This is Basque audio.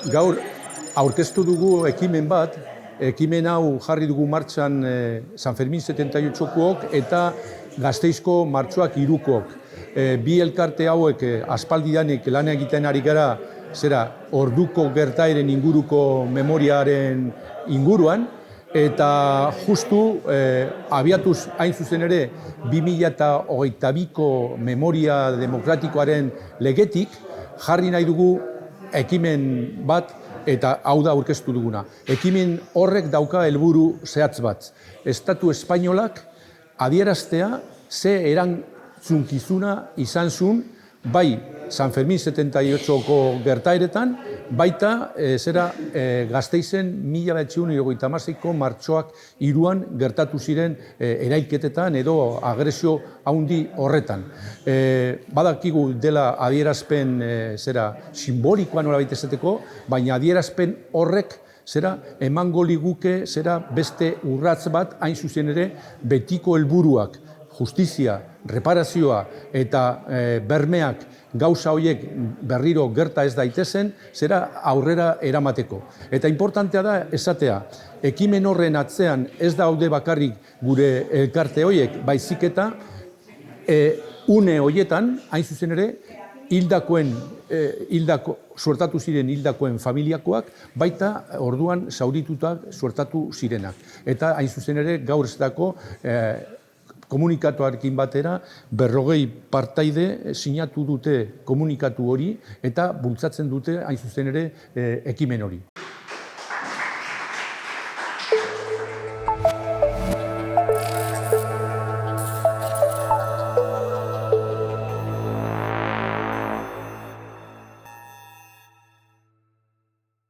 Gaur aurkeztu dugu ekimen bat, ekimen hau jarri dugu martxan San Fermin 78kook eta Gasteizko martxoak 3kook. Bi elkarte hauek aspaldidanik lan egiten ari gara orduko gertaeren inguruko memoriaren inguruan, eta justu abiatuz hain zuzen ere 2022ko memoria demokratikoaren legetik jarri nahi dugu ekimen bat, eta hau da aurkeztu duguna. Ekimen horrek dauka helburu zehatz bat. Estatu espainolak adieraztea ze erantzunkizuna izan zuen bai San Fermin 78ko gertaeretan, baita Gasteizen 1976ko martxoak 3an gertatu ziren erailketetan edo agresio handi horretan. Badakigu dela adierazpen simbolikoa nolabait esateko, baina adierazpen horrek emango liguke beste urrats bat hain zuzen ere betiko helburuak, justizia, reparazioa eta bermeak gauza horiek berriro gerta ez daitezen, aurrera eramateko. Eta importantea da esatea, ekimen horren atzean ez daude bakarrik gure elkarte horiek, baizik eta une horietan, hain zuzen ere, suertatu ziren hildakoen familiakoak, baita orduan zauritutak suertatu zirenak. Eta hain zuzen ere, gaur ez dako komunikatuarekin batera 40 partaide sinatu dute komunikatu hori eta bultzatzen dute hain zuzen ere ekimen hori.